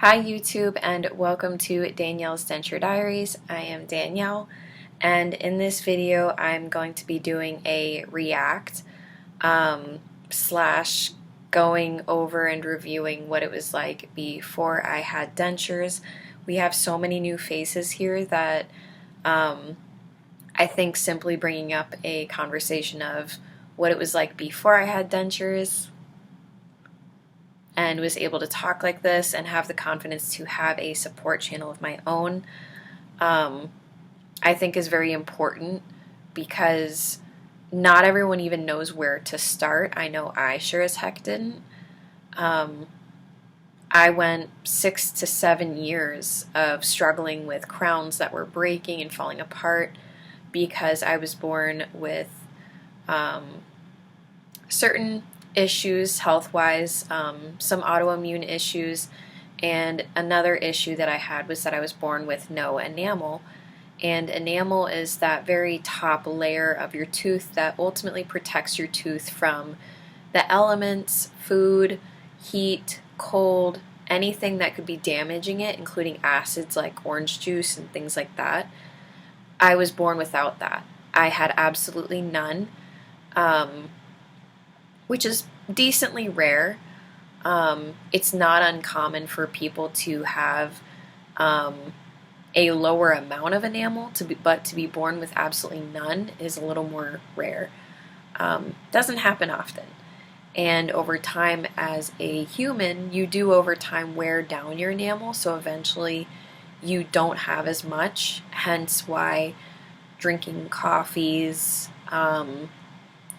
Hi YouTube and welcome to Danielle's Denture Diaries. I am Danielle and in this video I'm going to be doing a react slash going over and reviewing what it was like before I had dentures. We have so many new faces here that I think simply bringing up a conversation of what it was like before I had dentures and was able to talk like this and have the confidence to have a support channel of my own, I think is very important because not everyone even knows where to start. I know I sure as heck didn't. I went 6 to 7 years of struggling with crowns that were breaking and falling apart because I was born with certain issues health-wise, some autoimmune issues, and another issue that I had was that I was born with no enamel. And enamel is that very top layer of your tooth that ultimately protects your tooth from the elements, food, heat, cold, anything that could be damaging it, including acids like orange juice and things like that. I was born without that. I had absolutely none. Which is decently rare. It's not uncommon for people to have a lower amount of enamel, but to be born with absolutely none is a little more rare. Doesn't happen often. And over time, as a human, you do over time wear down your enamel, so eventually you don't have as much, hence why drinking coffees,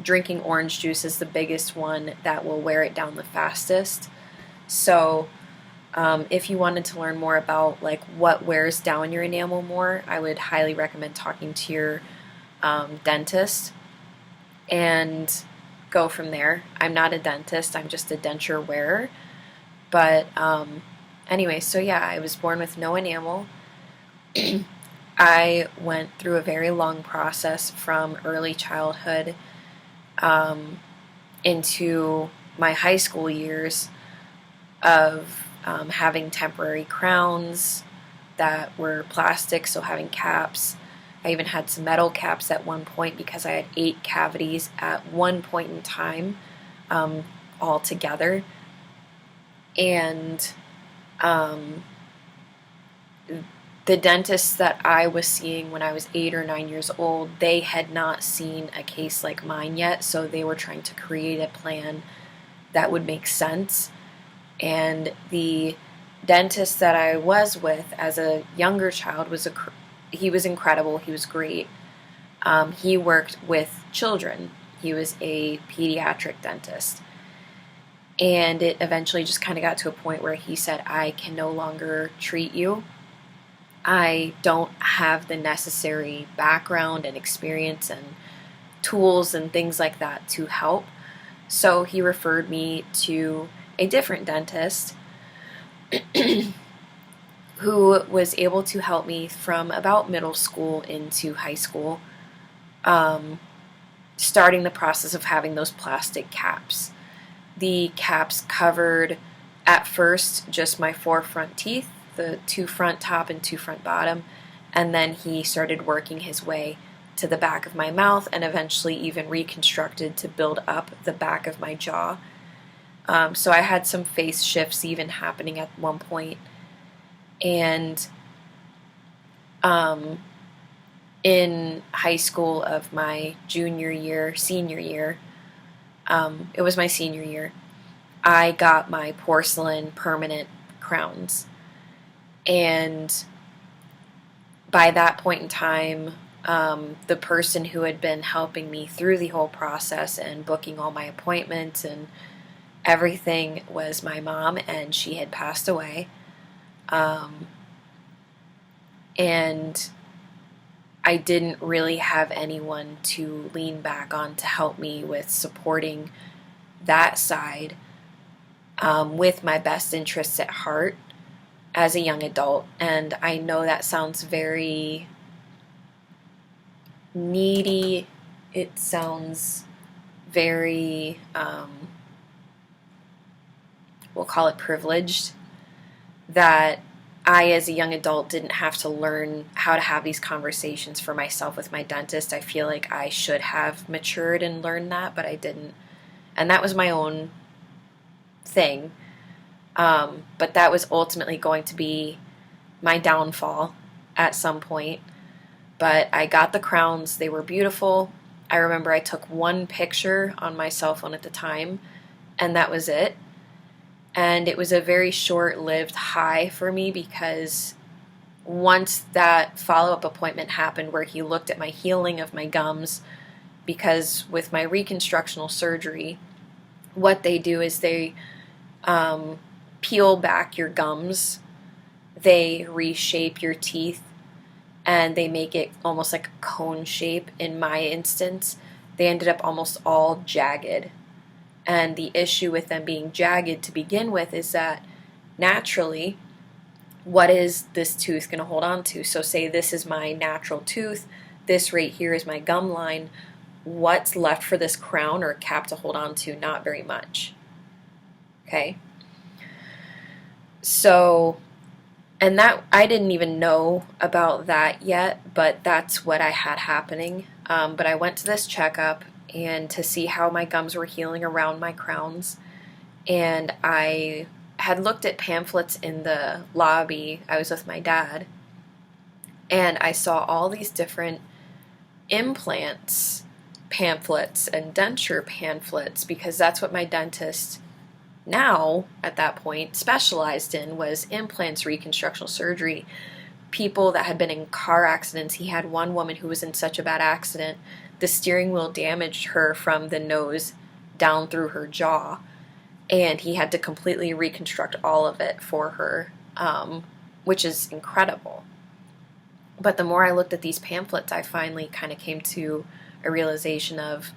drinking orange juice is the biggest one that will wear it down the fastest. So if you wanted to learn more about like what wears down your enamel more, I would highly recommend talking to your dentist and go from there. I'm not a dentist, I'm just a denture wearer. But anyway, so yeah, I was born with no enamel. I went through a very long process from early childhood into my high school years of having temporary crowns that were plastic, so having caps. I even had some metal caps at one point because I had 8 cavities at one point in time all together. And the dentists that I was seeing when I was 8 or 9 years old, they had not seen a case like mine yet, so they were trying to create a plan that would make sense. And the dentist that I was with as a younger child he was incredible. He was great. He worked with children. He was a pediatric dentist. And it eventually just kind of got to a point where he said, I can no longer treat you. I don't have the necessary background and experience and tools and things like that to help. So he referred me to a different dentist who was able to help me from about middle school into high school, starting the process of having those plastic caps. The caps covered at first just my 4 front teeth, the 2 front top and 2 front bottom, and then he started working his way to the back of my mouth and eventually even reconstructed to build up the back of my jaw. So I had some face shifts even happening at one point. And in high school of my senior year, it was my senior year, I got my porcelain permanent crowns. And by that point in time, the person who had been helping me through the whole process and booking all my appointments and everything was my mom, and she had passed away. And I didn't really have anyone to lean back on to help me with supporting that side with my best interests at heart as a young adult. And I know that sounds very needy. It sounds very, we'll call it privileged. that I, as a young adult, didn't have to learn how to have these conversations for myself with my dentist. I feel like I should have matured and learned that, but I didn't. And that was my own thing. But that was ultimately going to be my downfall at some point. But I got the crowns. They were beautiful. I remember I took one picture on my cell phone at the time, and that was it. And it was a very short-lived high for me, because once that follow-up appointment happened where he looked at my healing of my gums, because with my reconstructional surgery, what they do is they peel back your gums, they reshape your teeth, and they make it almost like a cone shape. In my instance, they ended up almost all jagged. And the issue with them being jagged to begin with is that naturally, what is this tooth going to hold on to? So say this is my natural tooth, this right here is my gum line. What's left for this crown or cap to hold on to? Not very much. Okay? So, and that, I didn't even know about that yet, but that's what I had happening. But I went to this checkup and to see how my gums were healing around my crowns. And I had looked at pamphlets in the lobby. I was with my dad. And I saw all these different implants pamphlets and denture pamphlets, because that's what my dentist now, at that point, specialized in, was implants, reconstructional surgery. People that had been in car accidents. He had one woman who was in such a bad accident, the steering wheel damaged her from the nose down through her jaw, and he had to completely reconstruct all of it for her, which is incredible. But the more I looked at these pamphlets, I finally kind of came to a realization of,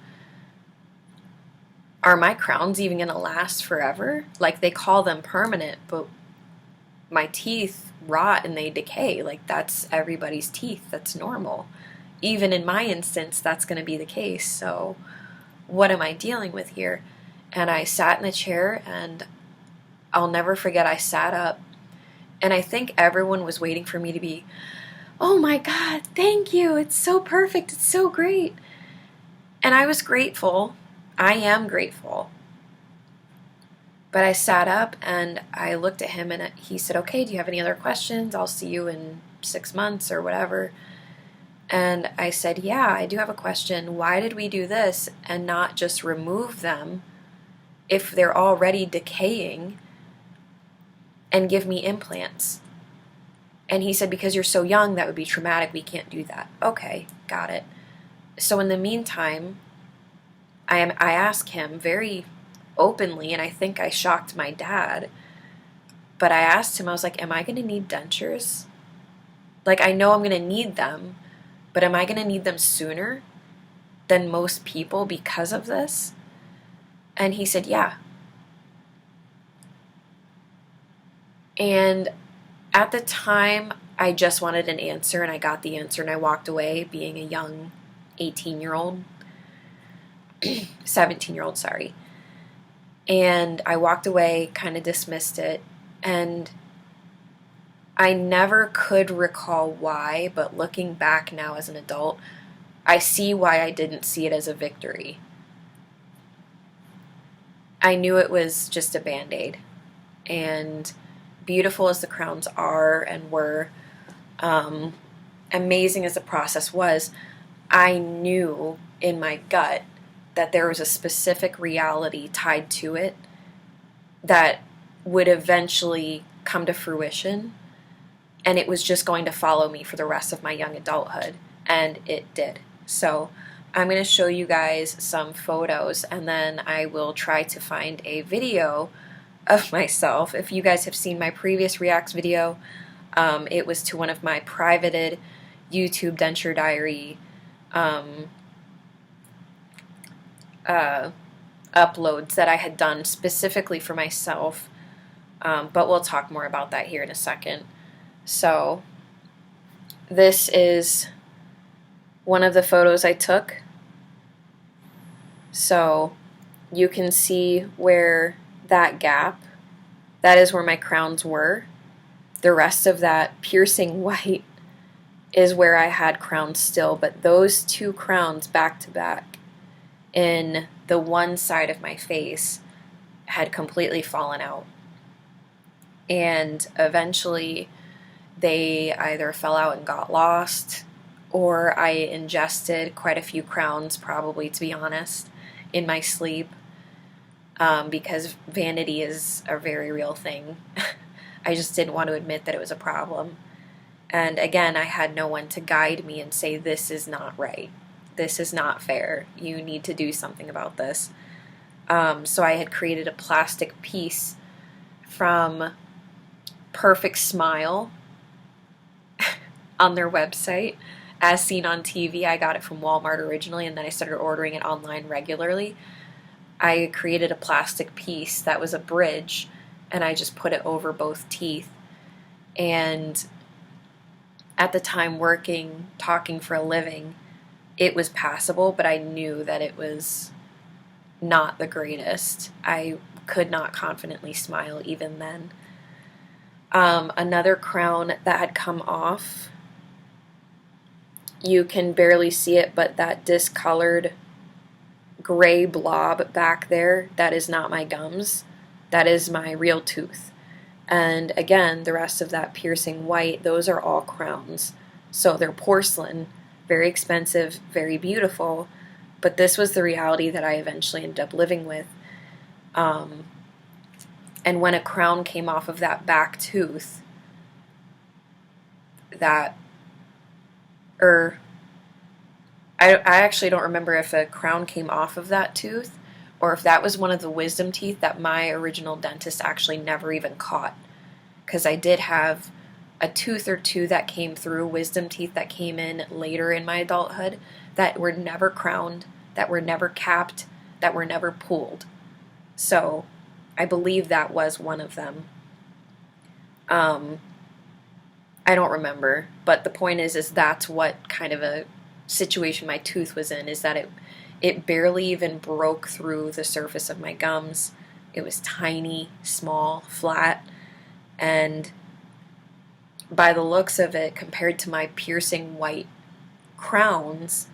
are my crowns even going to last forever? Like, they call them permanent, but my teeth rot and they decay. Like, that's everybody's teeth. That's normal. Even in my instance, that's going to be the case. So what am I dealing with here? And I sat in the chair, and I'll never forget, I sat up, and I think everyone was waiting for me to be, oh my God, thank you. It's so perfect. It's so great. And I was grateful. I am grateful. But I sat up and I looked at him, and he said, okay, do you have any other questions? I'll see you in 6 months or whatever. And I said, yeah, I do have a question. Why did we do this and not just remove them if they're already decaying and give me implants? And he said, because you're so young, that would be traumatic. We can't do that. Okay, got it. So in the meantime, I asked him very openly, and I think I shocked my dad, but I asked him, I was like, am I going to need dentures? Like, I know I'm going to need them, but am I going to need them sooner than most people because of this? And he said, yeah. And at the time, I just wanted an answer, and I got the answer, and I walked away being a young 18-year-old, 17-year-old, sorry. And I walked away, kind of dismissed it, and I never could recall why, but looking back now as an adult, I see why I didn't see it as a victory. I knew it was just a Band-Aid, and beautiful as the crowns are and were, amazing as the process was, I knew in my gut that there was a specific reality tied to it that would eventually come to fruition, and it was just going to follow me for the rest of my young adulthood, and it did. So I'm going to show you guys some photos, and then I will try to find a video of myself. If you guys have seen my previous Reacts video, it was to one of my privated YouTube denture diary uploads that I had done specifically for myself, but we'll talk more about that here in a second. So this is one of the photos I took. So you can see where that gap, that is where my crowns were. The rest of that piercing white is where I had crowns still, but those 2 crowns back to back in the one side of my face had completely fallen out. And eventually they either fell out and got lost, or I ingested quite a few crowns, probably, to be honest, in my sleep, because vanity is a very real thing. I just didn't want to admit that it was a problem. And again, I had no one to guide me and say, this is not right. This is not fair. You need to do something about this. So I had created a plastic piece from Perfect Smile on their website. As seen on TV, I got it from Walmart originally, and then I started ordering it online regularly. I created a plastic piece that was a bridge, and I just put it over both teeth. And at the time working, talking for a living, it was passable, but I knew that it was not the greatest. I could not confidently smile even then. Another crown that had come off, you can barely see it, but that discolored gray blob back there, that is not my gums. That is my real tooth. And again, the rest of that piercing white, those are all crowns. So they're porcelain, very expensive, very beautiful, but this was the reality that I eventually ended up living with. And when a crown came off of that back tooth, I actually don't remember if a crown came off of that tooth or if that was one of the wisdom teeth that my original dentist actually never even caught. Because I did have a tooth or two that came through, wisdom teeth that came in later in my adulthood, that were never crowned, that were never capped, that were never pulled. So I believe that was one of them. I don't remember, but the point is that's what kind of a situation my tooth was in, is that it barely even broke through the surface of my gums. It was tiny, small, flat, and by the looks of it, compared to my piercing white crowns,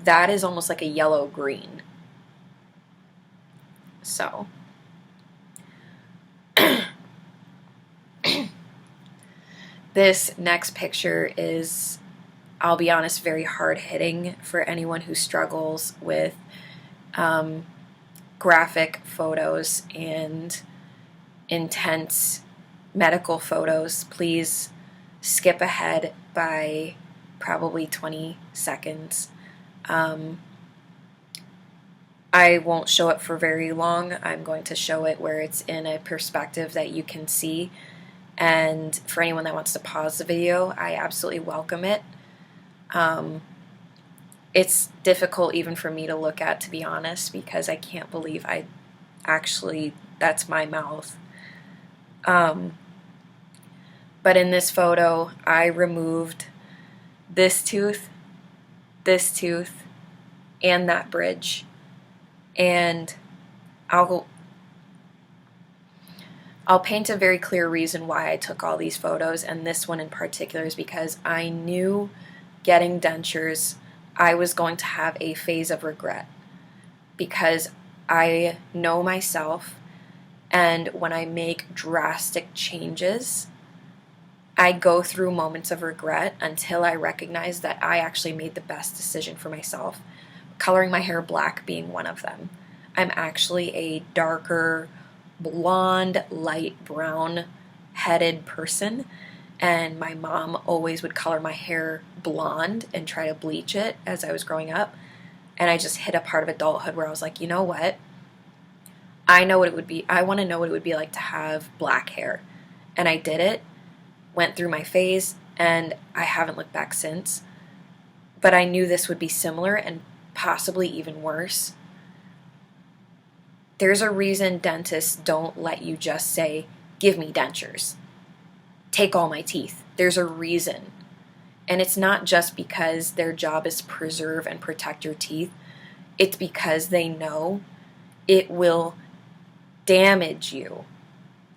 that is almost like a yellow-green. So this next picture is, I'll be honest, very hard-hitting for anyone who struggles with graphic photos and intense medical photos. Please skip ahead by probably 20 seconds. I won't show it for very long. I'm going to show it where it's in a perspective that you can see. And for anyone that wants to pause the video, I absolutely welcome it. It's difficult even for me to look at, to be honest, because I can't believe that's my mouth. But in this photo, I removed this tooth, and that bridge. And I'll paint a very clear reason why I took all these photos, and this one in particular is because I knew getting dentures, I was going to have a phase of regret, because I know myself, and when I make drastic changes, I go through moments of regret until I recognize that I actually made the best decision for myself. Coloring my hair black being one of them. I'm actually a darker blonde, light brown headed person, and my mom always would color my hair blonde and try to bleach it as I was growing up. And I just hit a part of adulthood where I was like, you know what? I know what it would be. I want to know what it would be like to have black hair. And I did it, went through my phase, and I haven't looked back since. But I knew this would be similar and possibly even worse. There's a reason dentists don't let you just say, give me dentures. Take all my teeth. There's a reason. And it's not just because their job is to preserve and protect your teeth. It's because they know it will damage you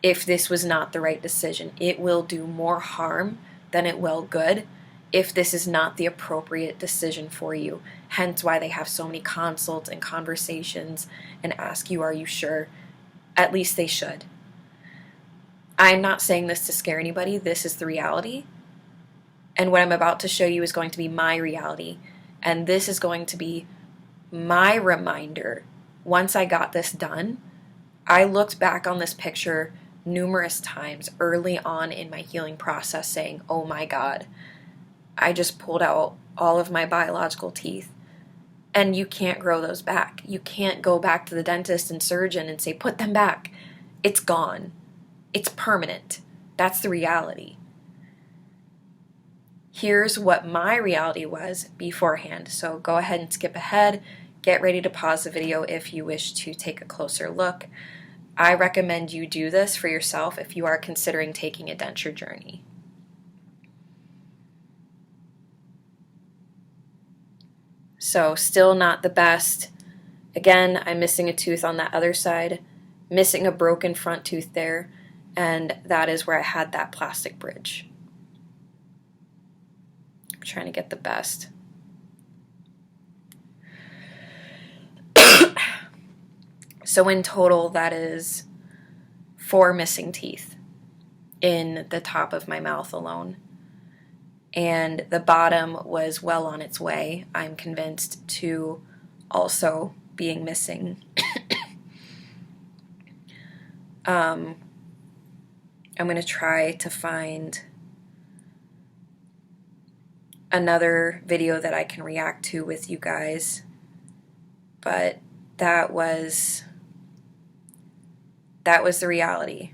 if this was not the right decision. It will do more harm than it will good if this is not the appropriate decision for you. Hence why they have so many consults and conversations and ask you, are you sure? At least they should. I'm not saying this to scare anybody. This is the reality. And what I'm about to show you is going to be my reality. And this is going to be my reminder. Once I got this done, I looked back on this picture numerous times early on in my healing process saying, oh my God, I just pulled out all of my biological teeth. And you can't grow those back. You can't go back to the dentist and surgeon and say, put them back. It's gone. It's permanent. That's the reality. Here's what my reality was beforehand. So go ahead and skip ahead. Get ready to pause the video if you wish to take a closer look. I recommend you do this for yourself if you are considering taking a denture journey. So still not the best. Again, I'm missing a tooth on that other side, missing a broken front tooth there, and that is where I had that plastic bridge. I'm trying to get the best. So in total, that is 4 missing teeth in the top of my mouth alone. And the bottom was well on its way, I'm convinced, to also being missing. I'm going to try to find another video that I can react to with you guys, but that was the reality.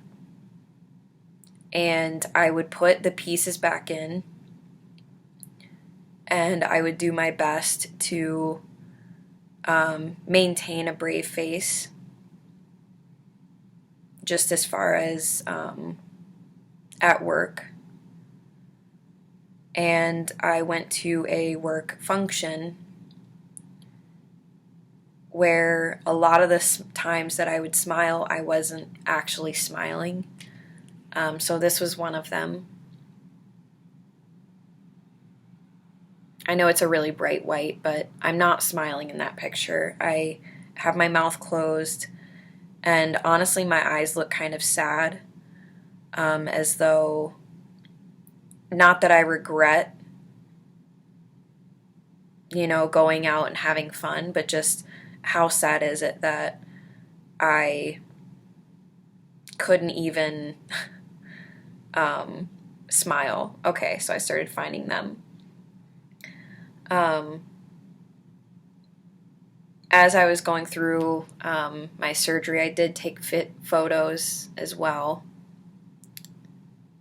And I would put the pieces back in, and I would do my best to maintain a brave face, just as far as at work. And I went to a work function where a lot of the times that I would smile, I wasn't actually smiling. So this was one of them. I know it's a really bright white, but I'm not smiling in that picture. I have my mouth closed, and honestly, my eyes look kind of sad, as though, not that I regret, going out and having fun, but just how sad is it that I couldn't even smile. Okay, so I started finding them. As I was going through my surgery, I did take fit photos as well.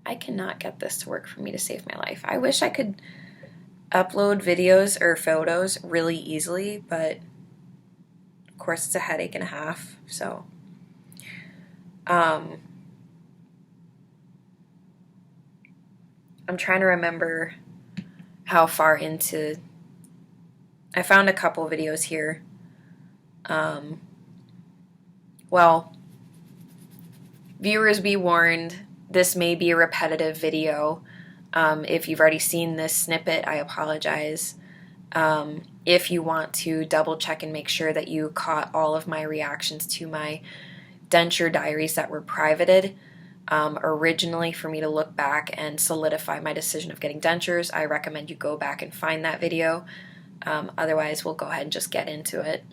I cannot get this to work for me to save my life. I wish I could upload videos or photos really easily, but of course it's a headache and a half, so I'm trying to remember how far into. I found a couple videos here. Well, viewers be warned, this may be a repetitive video. If you've already seen this snippet, I apologize. If you want to double check and make sure that you caught all of my reactions to my denture diaries that were privated, originally for me to look back and solidify my decision of getting dentures, I recommend you go back and find that video. Otherwise, we'll go ahead and just get into it.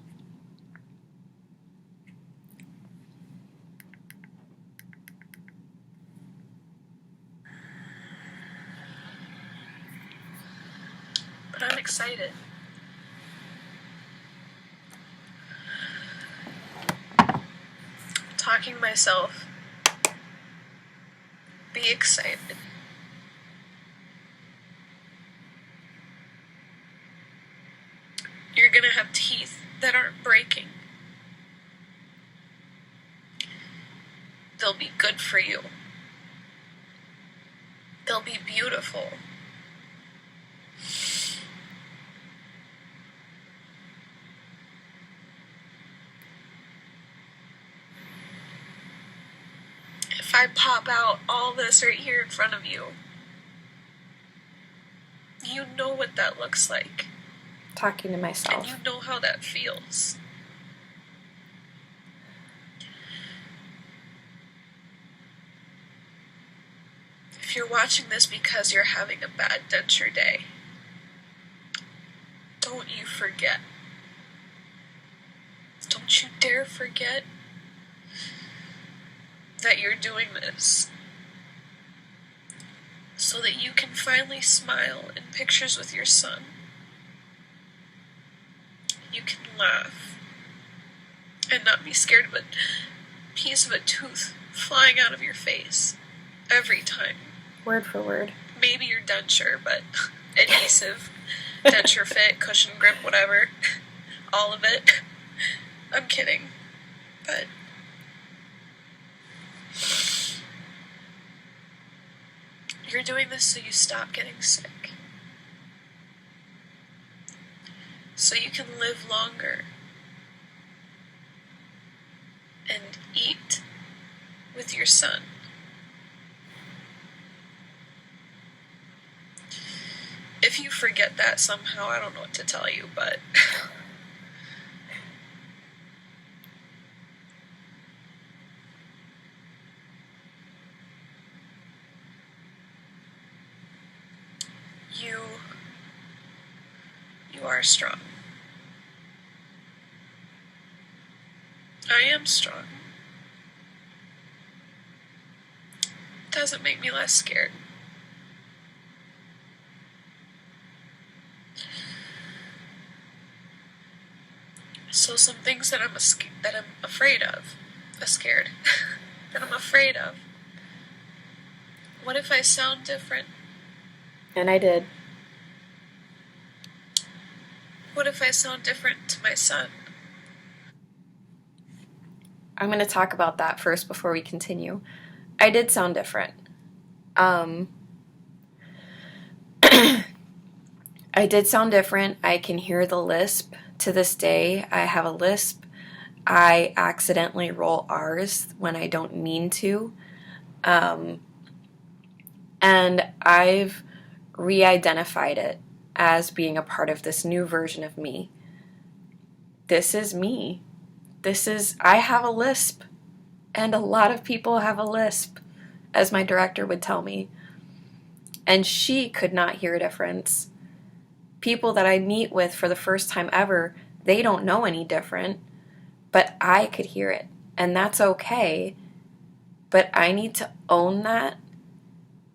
But I'm excited. Talking to myself. Be excited. You're gonna have teeth that aren't breaking. They'll be good for you. They'll be beautiful. If if I pop out all this right here in front of you, you know what that looks like. Talking to myself. And you know how that feels. If you're watching this because you're having a bad denture day, don't you forget. Don't you dare forget that you're doing this so that you can finally smile in pictures with your son. You can laugh and not be scared of a piece of a tooth flying out of your face every time. Word for word. Maybe your denture, but adhesive, denture fit, cushion grip, whatever. All of it. I'm kidding. But you're doing this so you stop getting sick. So you can live longer and eat with your son. If you forget that somehow, I don't know what to tell you, but you are strong. I am strong. Doesn't make me less scared. So some things that I'm afraid of, scared, that I'm afraid of. What if I sound different? And I did. What if I sound different to my son? I'm going to talk about that first before we continue. I did sound different. I did sound different. I can hear the lisp to this day. I have a lisp. I accidentally roll R's when I don't mean to. And I've re-identified it as being a part of this new version of me. This is me. I have a lisp. And a lot of people have a lisp, as my director would tell me. And she could not hear a difference. People that I meet with for the first time ever, they don't know any different, but I could hear it. And that's okay. But I need to own that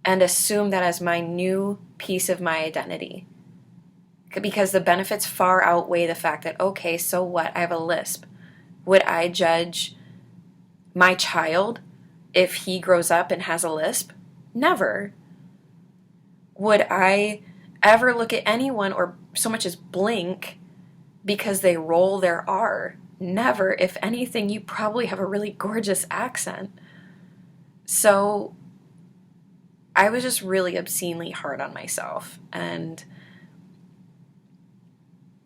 and assume that as my new piece of my identity. Because the benefits far outweigh the fact that, okay, so what? I have a lisp. Would I judge my child if he grows up and has a lisp? Never. Would I ever look at anyone or so much as blink because they roll their R? Never. If anything, you probably have a really gorgeous accent. So I was just really obscenely hard on myself. And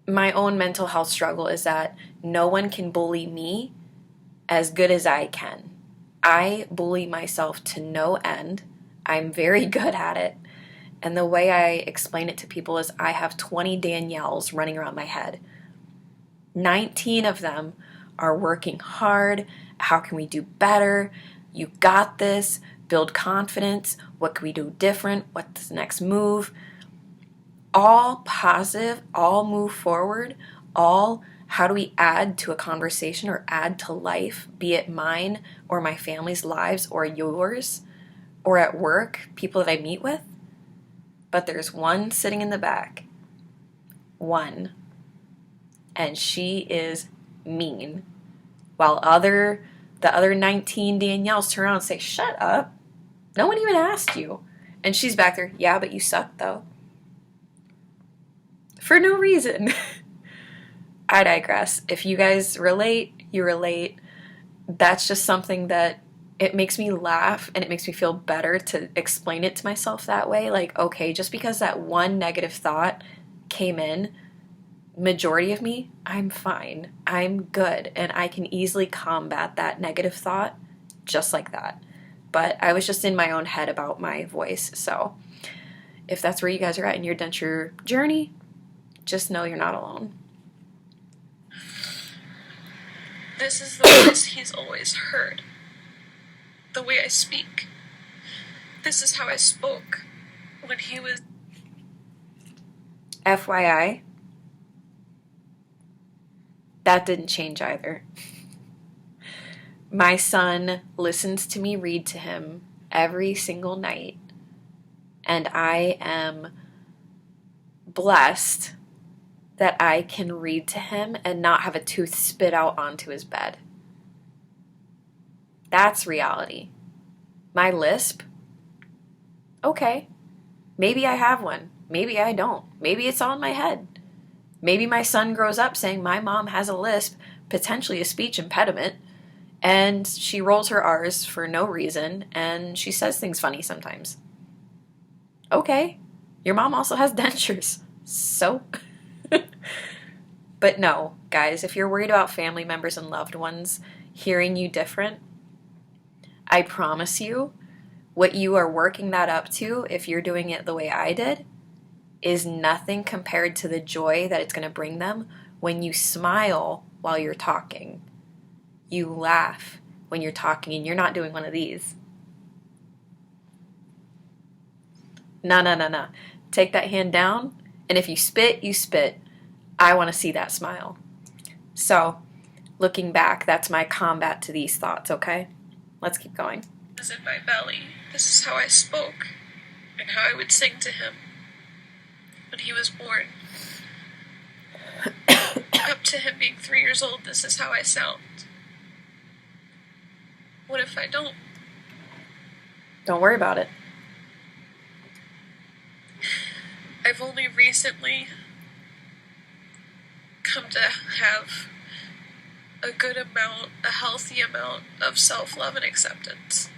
my own mental health struggle is that no one can bully me as good as I can. I bully myself to no end. I'm very good at it. And the way I explain it to people is I have 20 Danielles running around my head. 19 of them are working hard. How can we do better? You got this. Build confidence. What can we do different? What's the next move? All positive, all move forward, all how do we add to a conversation or add to life, be it mine or my family's lives or yours or at work, people that I meet with. But there's one sitting in the back. One. And she is mean. While the other 19 Danielles turn around and say, shut up. No one even asked you. And she's back there, yeah, but you suck though. For no reason. I digress. If you guys relate, you relate. That's just something that it makes me laugh and it makes me feel better to explain it to myself that way. Like, okay, just because that one negative thought came in, majority of me, I'm fine. I'm good. And I can easily combat that negative thought just like that. but I was just in my own head about my voice. So if that's where you guys are at in your denture journey, just know you're not alone. This is the voice he's always heard. The way I speak. This is how I spoke when he was... FYI, that didn't change either. My son listens to me read to him every single night, and I am blessed that I can read to him and not have a tooth spit out onto his bed. That's reality. My lisp? Okay. Maybe I have one. Maybe I don't. Maybe it's all in my head. Maybe my son grows up saying my mom has a lisp, potentially a speech impediment, and she rolls her R's for no reason, and she says things funny sometimes. Okay. Your mom also has dentures. So... But no, guys, if you're worried about family members and loved ones hearing you different, I promise you, what you are working that up to, if you're doing it the way I did, is nothing compared to the joy that it's going to bring them when you smile while you're talking. You laugh when you're talking and you're not doing one of these. No. Take that hand down, and if you spit, you spit. I want to see that smile. So, looking back, that's my combat to these thoughts, okay? Let's keep going. Was in my belly. This is how I spoke and how I would sing to him when he was born. Up to him being 3 years old, this is how I sound. What if I don't? Don't worry about it. I've only recently come to have a good amount, a healthy amount of self-love and acceptance.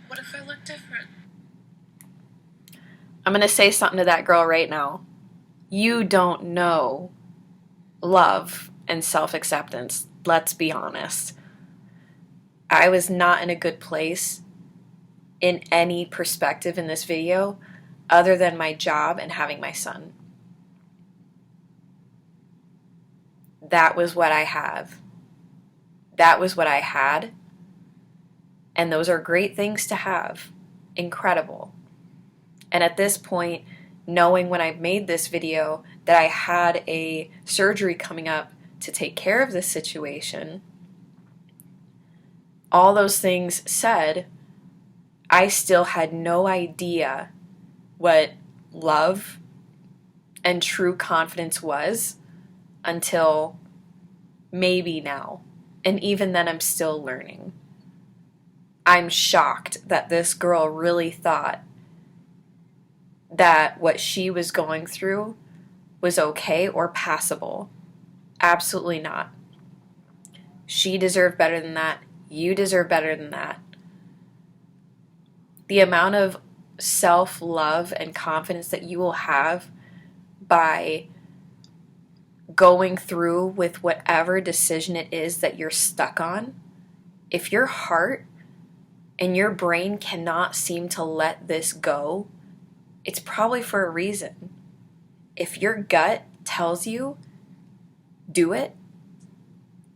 What if I look different? I'm going to say something to that girl right now. You don't know love and self-acceptance. Let's be honest. I was not in a good place in any perspective in this video other than my job and having my son. That was what I have. That was what I had. And those are great things to have. Incredible. And at this point, knowing when I made this video that I had a surgery coming up to take care of this situation, all those things said, I still had no idea what love and true confidence was until maybe now. And even then, I'm still learning. I'm shocked that this girl really thought that what she was going through was okay or passable. Absolutely not. She deserved better than that. You deserve better than that. The amount of self-love and confidence that you will have by going through with whatever decision it is that you're stuck on, if your heart and your brain cannot seem to let this go, it's probably for a reason. If your gut tells you, do it,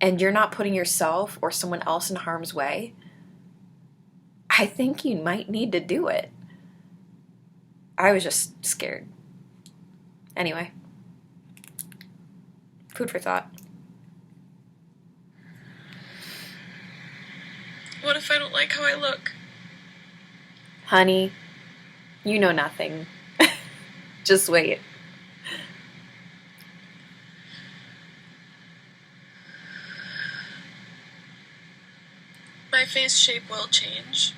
and you're not putting yourself or someone else in harm's way, I think you might need to do it. I was just scared. Anyway, food for thought. What if I don't like how I look? Honey, you know nothing. Just wait. My face shape will change.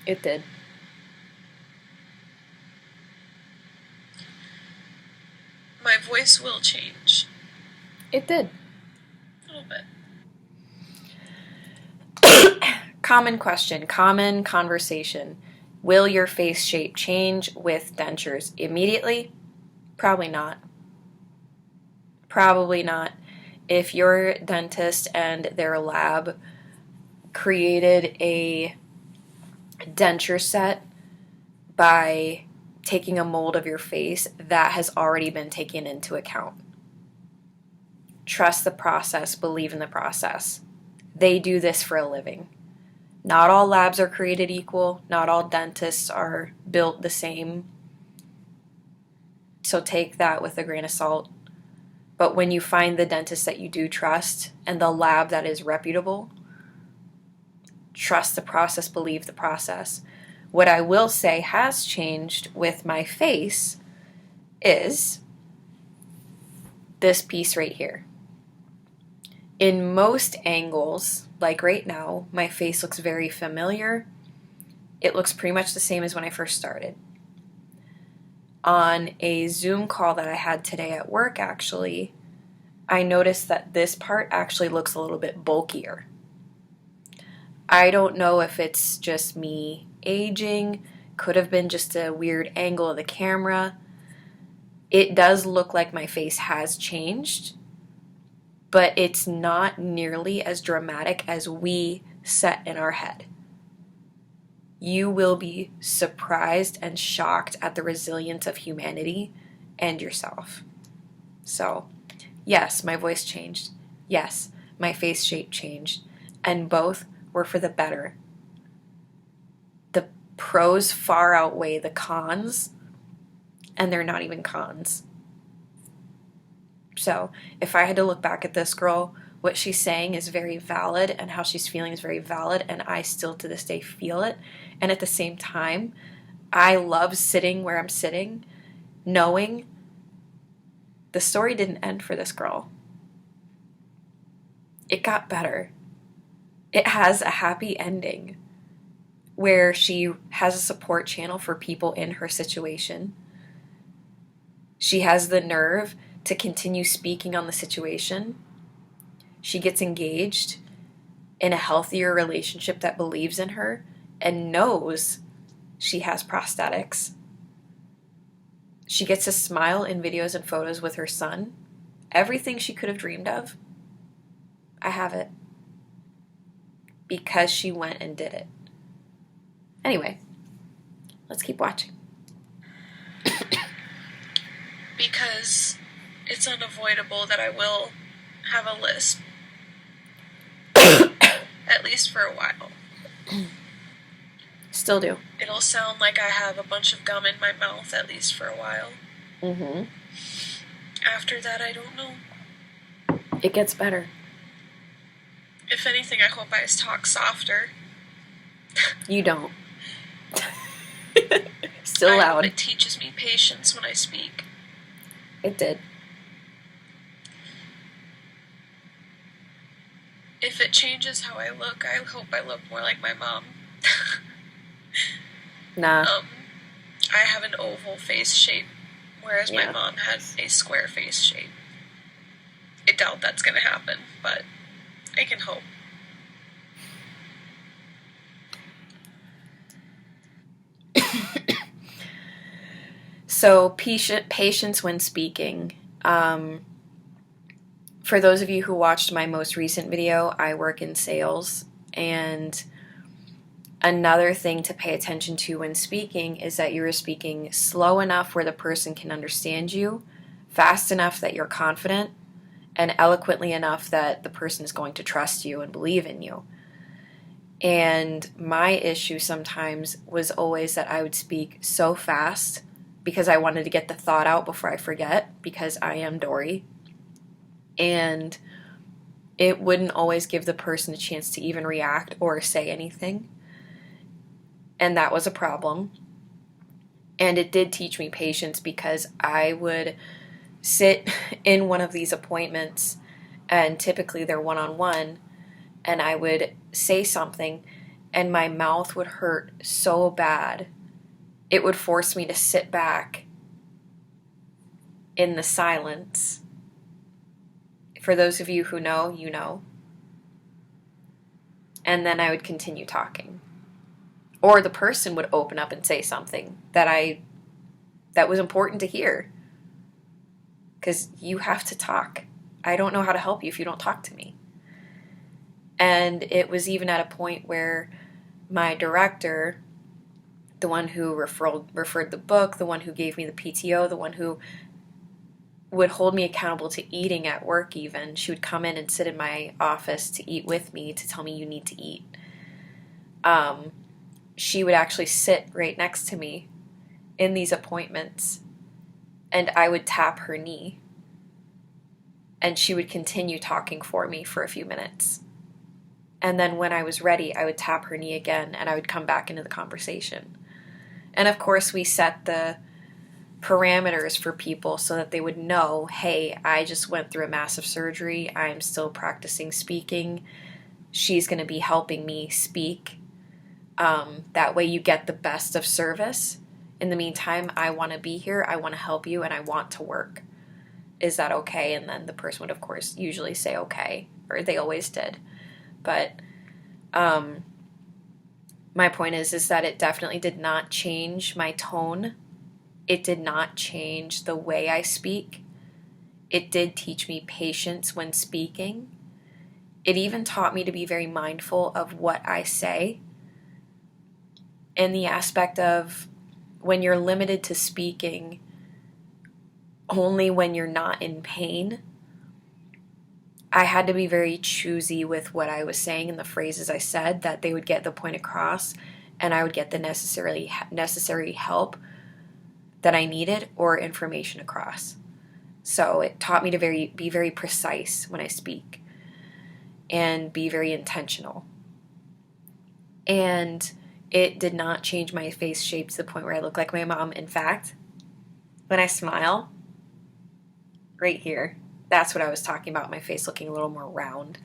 It did. My voice will change. It did. A little bit. Common question, common conversation. Will your face shape change with dentures immediately? Probably not. Probably not. If your dentist and their lab created a denture set by taking a mold of your face that has already been taken into account. Trust the process, believe in the process. They do this for a living. Not all labs are created equal, not all dentists are built the same. So take that with a grain of salt. But when you find the dentist that you do trust and the lab that is reputable, trust the process, believe the process. What I will say has changed with my face is this piece right here. In most angles, like right now, my face looks very familiar. It looks pretty much the same as when I first started. On a Zoom call that I had today at work, actually, I noticed that this part actually looks a little bit bulkier. I don't know if it's just me aging, could have been just a weird angle of the camera. It does look like my face has changed, but it's not nearly as dramatic as we set in our head. You will be surprised and shocked at the resilience of humanity and yourself. So, yes, my voice changed. Yes, my face shape changed. And both were for the better. The pros far outweigh the cons, and they're not even cons. So, if I had to look back at this girl, what she's saying is very valid, and how she's feeling is very valid, and I still to this day feel it. And at the same time, I love sitting where I'm sitting, knowing the story didn't end for this girl. It got better. It has a happy ending where she has a support channel for people in her situation. She has the nerve to continue speaking on the situation. She gets engaged in a healthier relationship that believes in her and knows she has prosthetics. She gets to smile in videos and photos with her son. Everything she could have dreamed of, I have it. Because she went and did it. Anyway, let's keep watching. Because it's unavoidable that I will have a lisp. At least for a while. Still do. It'll sound like I have a bunch of gum in my mouth, at least for a while. Mm-hmm. After that, I don't know. It gets better. If anything, I hope I talk softer. You don't. Still I loud. hope it teaches me patience when I speak. It did. If it changes how I look, I hope I look more like my mom. Nah. I have an oval face shape, whereas my mom has a square face shape. I doubt that's gonna happen, but I can hope. So, patience when speaking. For those of you who watched my most recent video, I work in sales, and another thing to pay attention to when speaking is that you're speaking slow enough where the person can understand you, fast enough that you're confident, and eloquently enough that the person is going to trust you and believe in you. And my issue sometimes was always that I would speak so fast because I wanted to get the thought out before I forget, because I am Dory. And it wouldn't always give the person a chance to even react or say anything. And that was a problem. And it did teach me patience, because I would sit in one of these appointments, and typically they're one-on-one, and I would say something and my mouth would hurt so bad. It would force me to sit back in the silence. For those of you who know, you know. And then I would continue talking. Or the person would open up and say something that was important to hear. Because you have to talk. I don't know how to help you if you don't talk to me. And it was even at a point where my director, the one who referred the book, the one who gave me the PTO, the one who would hold me accountable to eating at work even, she would come in and sit in my office to eat with me, to tell me you need to eat. She would actually sit right next to me in these appointments, and I would tap her knee, and she would continue talking for me for a few minutes. And then when I was ready, I would tap her knee again, and I would come back into the conversation. And of course, we set the parameters for people so that they would know, hey, I just went through a massive surgery. I'm still practicing speaking. She's going to be helping me speak. That way you get the best of service. In the meantime, I want to be here. I want to help you, and I want to work. Is that okay? And then the person would, of course, usually say okay, or they always did. But my point is that it definitely did not change my tone. It did not change the way I speak. It did teach me patience when speaking. It even taught me to be very mindful of what I say, in the aspect of when you're limited to speaking only when you're not in pain. I had to be very choosy with what I was saying and the phrases I said, that they would get the point across and I would get the necessary help that I needed or information across. So it taught me to be very precise when I speak and be very intentional. And it did not change my face shape to the point where I look like my mom. In fact, when I smile, right here, that's what I was talking about, my face looking a little more round.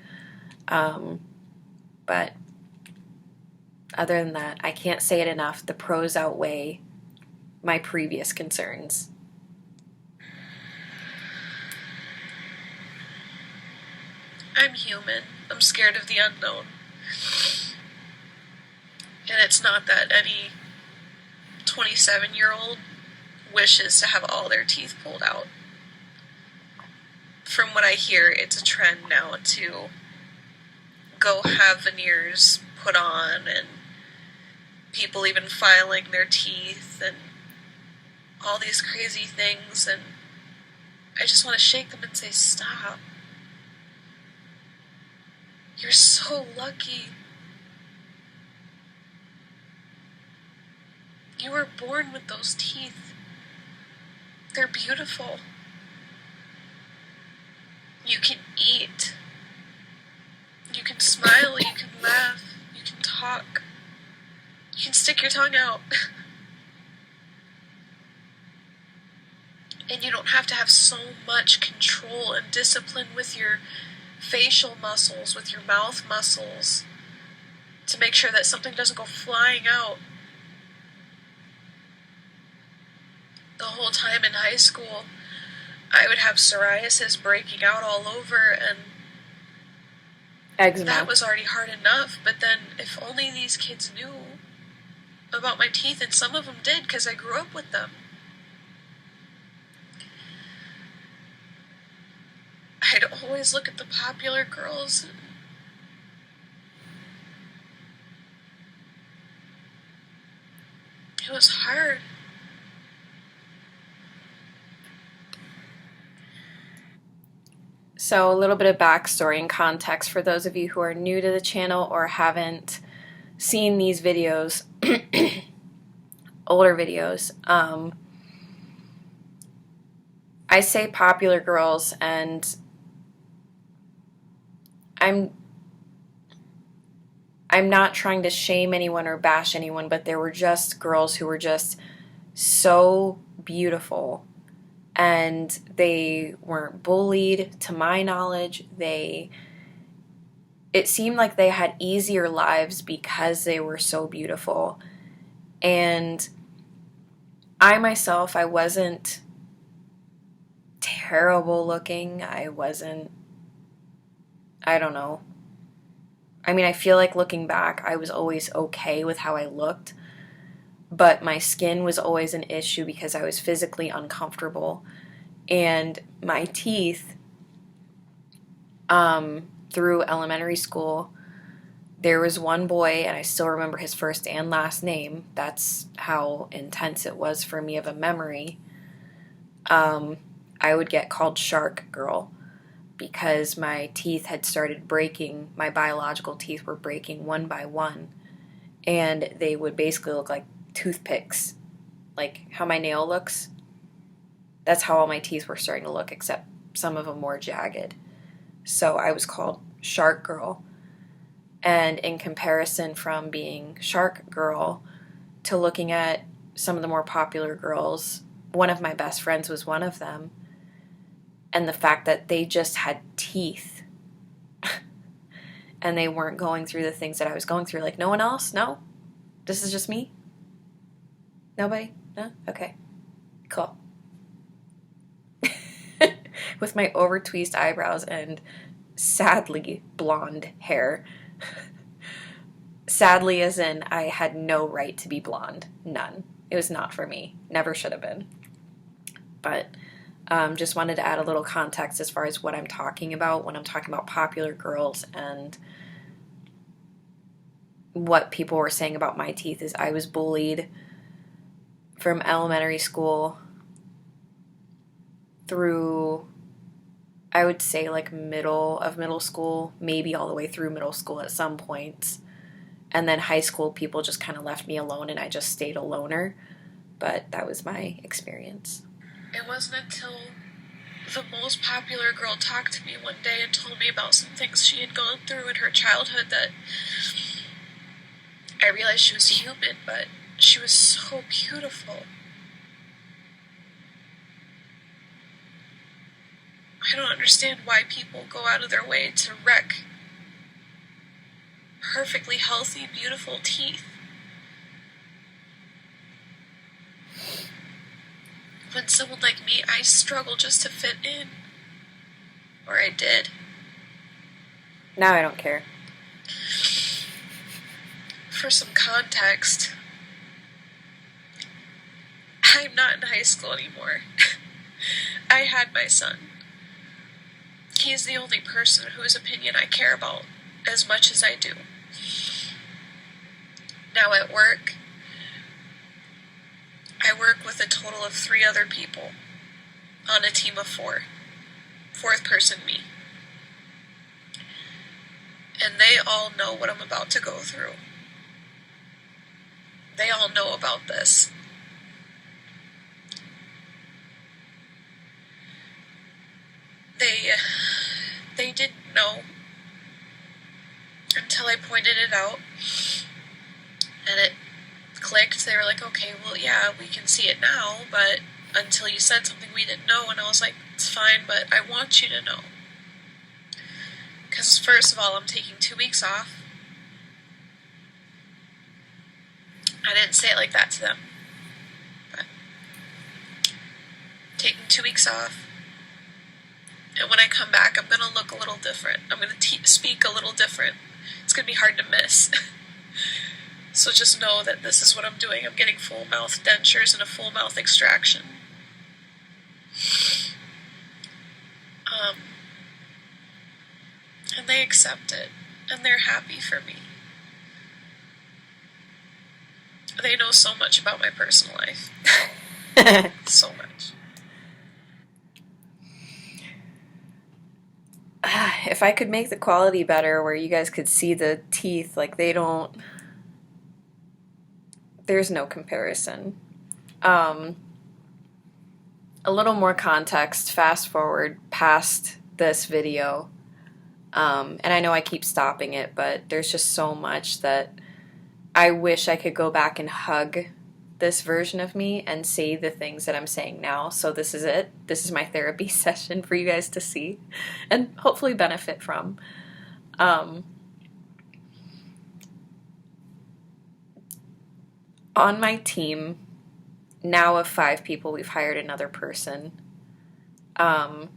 But other than that, I can't say it enough. The pros outweigh my previous concerns. I'm human. I'm scared of the unknown. And it's not that any 27-year-old wishes to have all their teeth pulled out. From what I hear, it's a trend now to go have veneers put on, and people even filing their teeth and all these crazy things, and I just want to shake them and say, stop. You're so lucky. You were born with those teeth. They're beautiful. You can eat. You can smile, you can laugh, you can talk. You can stick your tongue out. And you don't have to have so much control and discipline with your facial muscles, with your mouth muscles, to make sure that something doesn't go flying out. The whole time in high school, I would have psoriasis breaking out all over, and Eczema. That was already hard enough. But then, if only these kids knew about my teeth, and some of them did because I grew up with them. I'd always look at the popular girls. It was hard. So a little bit of backstory and context for those of you who are new to the channel or haven't seen these videos, older videos. I say popular girls, and I'm not trying to shame anyone or bash anyone, but there were just girls who were just so beautiful. And they weren't bullied, to my knowledge. It seemed like they had easier lives because they were so beautiful. And I myself, I wasn't terrible looking. I don't know. I mean, I feel like looking back, I was always okay with how I looked. But my skin was always an issue because I was physically uncomfortable. And my teeth, through elementary school, There was one boy, and I still remember his first and last name. That's how intense it was for me of a memory. I would get called Shark Girl because my teeth had started breaking. My biological teeth were breaking one by one, and they would basically look like toothpicks. Like how my nail looks, that's how all my teeth were starting to look, except some of them more jagged. So I was called Shark Girl. And in comparison from being Shark Girl to looking at some of the more popular girls, one of my best friends was one of them. And the fact that they just had teeth and they weren't going through the things that I was going through. Like, no one else? No? This is just me? Nobody? No? Okay. Cool. With my over-tweezed eyebrows and sadly blonde hair. Sadly as in I had no right to be blonde. None. It was not for me. Never should have been. But just wanted to add a little context as far as what I'm talking about when I'm talking about popular girls, and what people were saying about my teeth is I was bullied from elementary school through, I would say, like middle school, maybe all the way through middle school at some points. And then high school, people just kind of left me alone and I just stayed a loner. But that was my experience. It wasn't until the most popular girl talked to me one day and told me about some things she had gone through in her childhood that I realized she was human, but she was so beautiful. I don't understand why people go out of their way to wreck perfectly healthy, beautiful teeth. When someone like me, I struggle just to fit in. Or I did. Now I don't care. For some context, I'm not in high school anymore. I had my son. He is the only person whose opinion I care about as much as I do. Now at work, I work with a total of 3 other people on a team of 4. 4th person, me. And they all know what I'm about to go through. They all know about this. They didn't know until I pointed it out, and it clicked. They were like, okay, well, yeah, we can see it now, but until you said something we didn't know, and I was like, it's fine, but I want you to know. Because first of all, I'm taking 2 weeks off. I didn't say it like that to them, but taking 2 weeks off. And when I come back, I'm going to look a little different. I'm going to speak a little different. It's going to be hard to miss. So just know that this is what I'm doing. I'm getting full mouth dentures and a full mouth extraction. And they accept it. And they're happy for me. They know so much about my personal life. So much. If I could make the quality better where you guys could see the teeth, like they don't, there's no comparison. A little more context, fast forward past this video, and I know I keep stopping it, but there's just so much that I wish I could go back and hug this version of me and say the things that I'm saying now. So this is it. This is my therapy session for you guys to see and hopefully benefit from. On my team, now of 5 people, we've hired another person. To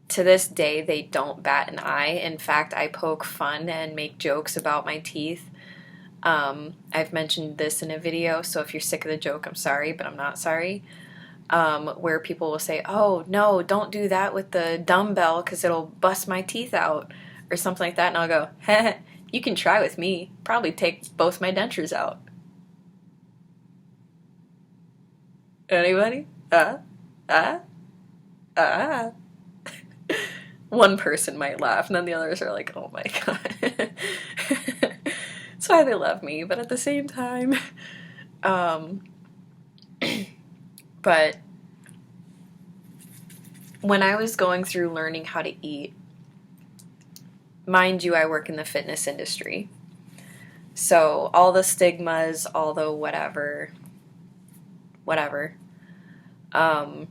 this day, they don't bat an eye. In fact, I poke fun and make jokes about my teeth. I've mentioned this in a video, so if you're sick of the joke, I'm sorry, but I'm not sorry. Where people will say, oh, no, don't do that with the dumbbell because it'll bust my teeth out, or something like that, and I'll go, heh, You can try with me. Probably take both my dentures out. Anybody? Uh? Ah. One person might laugh, and then the others are like, oh my god. That's why they love me, but at the same time, um, but when I was going through learning how to eat, mind you, I work in the fitness industry. So all the stigmas, all the whatever, um,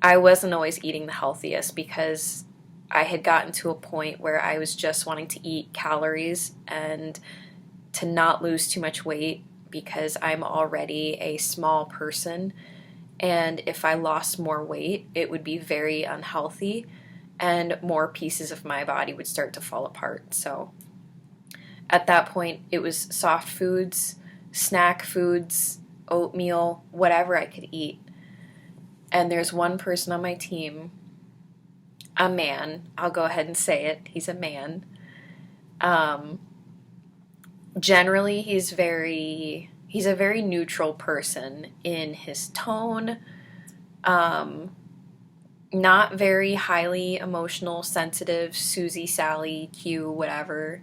I wasn't always eating the healthiest because I had gotten to a point where I was just wanting to eat calories and to not lose too much weight because I'm already a small person. And if I lost more weight, it would be very unhealthy and more pieces of my body would start to fall apart. So at that point, it was soft foods, snack foods, oatmeal, whatever I could eat. And there's one person on my team, a man, I'll go ahead and say it, he's a man. Generally, he's a very neutral person in his tone, not very highly emotional, sensitive, Susie, Sally, Q, whatever,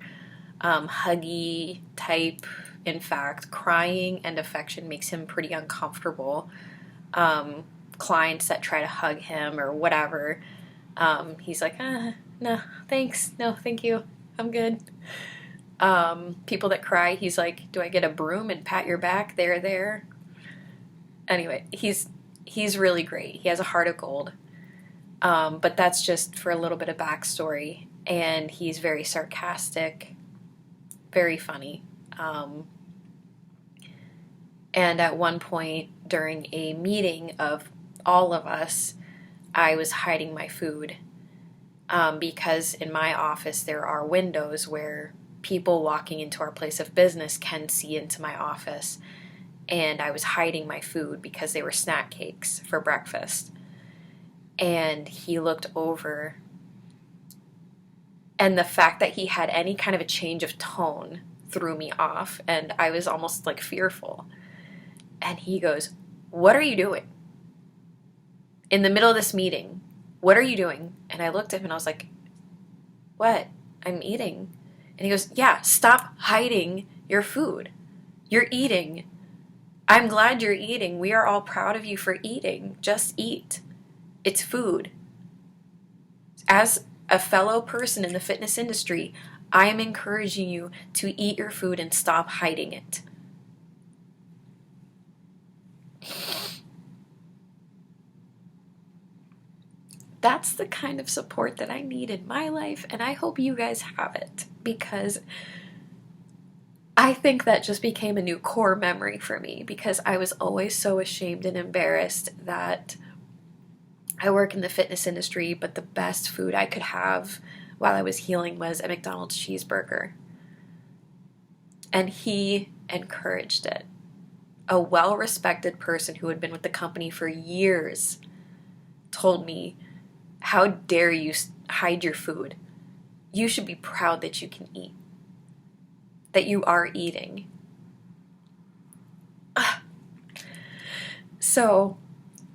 huggy type. In fact, crying and affection makes him pretty uncomfortable. Clients that try to hug him or whatever, he's like, no, thanks, no, thank you, I'm good. People that cry, he's like, do I get a broom and pat your back? There. Anyway, he's really great. He has a heart of gold. But that's just for a little bit of backstory. And he's very sarcastic, very funny. And at one point during a meeting of all of us, I was hiding my food because in my office there are windows where people walking into our place of business can see into my office. And I was hiding my food because they were snack cakes for breakfast. And he looked over, and the fact that he had any kind of a change of tone threw me off, and I was almost like fearful. And he goes, what are you doing? In the middle of this meeting, what are you doing? And I looked at him and I was like, what? I'm eating. And he goes, yeah, stop hiding your food. You're eating. I'm glad you're eating. We are all proud of you for eating. Just eat. It's food. As a fellow person in the fitness industry, I am encouraging you to eat your food and stop hiding it. That's the kind of support that I need in my life, and I hope you guys have it, because I think that just became a new core memory for me, because I was always so ashamed and embarrassed that I work in the fitness industry, but the best food I could have while I was healing was a McDonald's cheeseburger. And he encouraged it. A well-respected person who had been with the company for years told me, how dare you hide your food? You should be proud that you can eat, that you are eating. So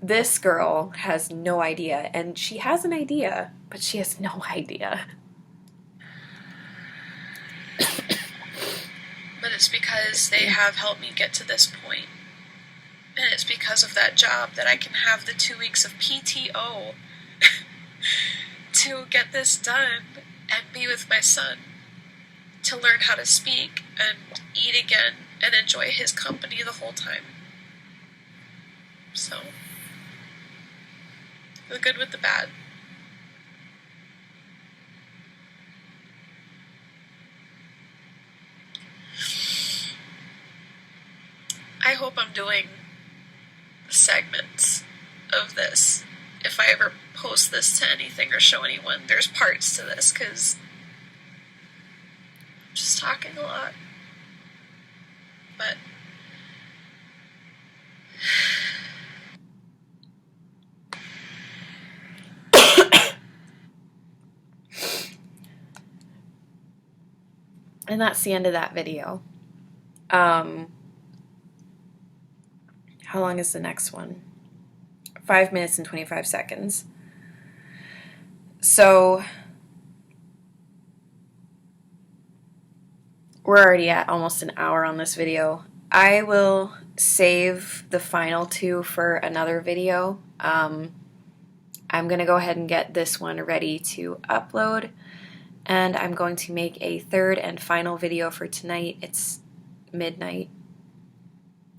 this girl has no idea, and she has an idea, but she has no idea. But it's because they have helped me get to this point. And it's because of that job that I can have the 2 weeks of PTO to get this done and be with my son, to learn how to speak and eat again and enjoy his company the whole time. So, the good with the bad. I hope I'm doing segments of this. If I ever post this to anything or show anyone, there's parts to this, because I'm just talking a lot. But that's the end of that video. How long is the next one? 5 minutes and 25 seconds. So we're already at almost an hour on this video. I will save the final two for another video. I'm going to go ahead and get this one ready to upload, and I'm going to make a third and final video for tonight. It's midnight,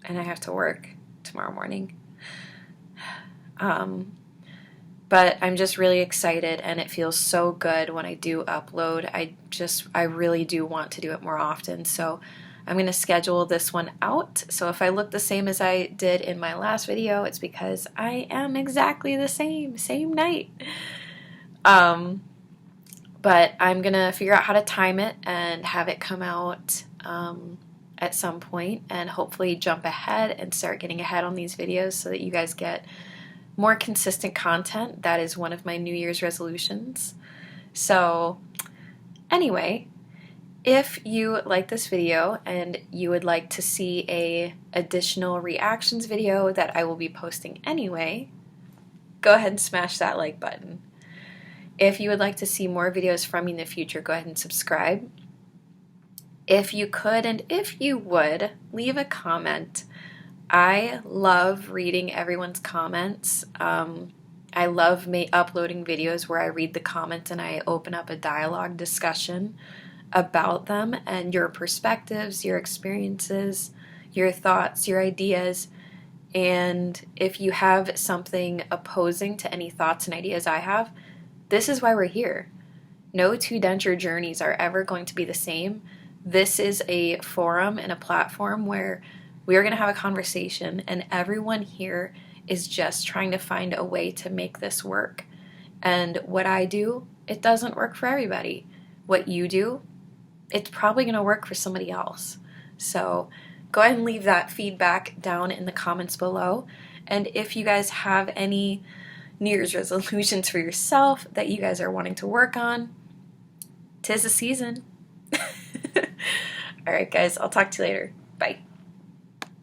and I have to work tomorrow morning. But I'm just really excited, and it feels so good when I do upload. I really do want to do it more often, so I'm going to schedule this one out. So if I look the same as I did in my last video, it's because I am exactly the same night. But I'm going to figure out how to time it and have it come out at some point, and hopefully jump ahead and start getting ahead on these videos so that you guys get more consistent content. That is one of my New Year's resolutions. So anyway, if you like this video and you would like to see a additional reactions video that I will be posting anyway, go ahead and smash that like button. If you would like to see more videos from me in the future, go ahead and subscribe. If you could and if you would, leave a comment. I love reading everyone's comments. I love uploading videos where I read the comments and I open up a dialogue discussion about them and your perspectives, your experiences, your thoughts, your ideas. And if you have something opposing to any thoughts and ideas I have, this is why we're here. No two denture journeys are ever going to be the same. This is a forum and a platform where we are going to have a conversation, and everyone here is just trying to find a way to make this work. And what I do, it doesn't work for everybody. What you do, it's probably going to work for somebody else. So go ahead and leave that feedback down in the comments below. And if you guys have any New Year's resolutions for yourself that you guys are wanting to work on, 'tis the season. All right, guys, I'll talk to you later. Bye.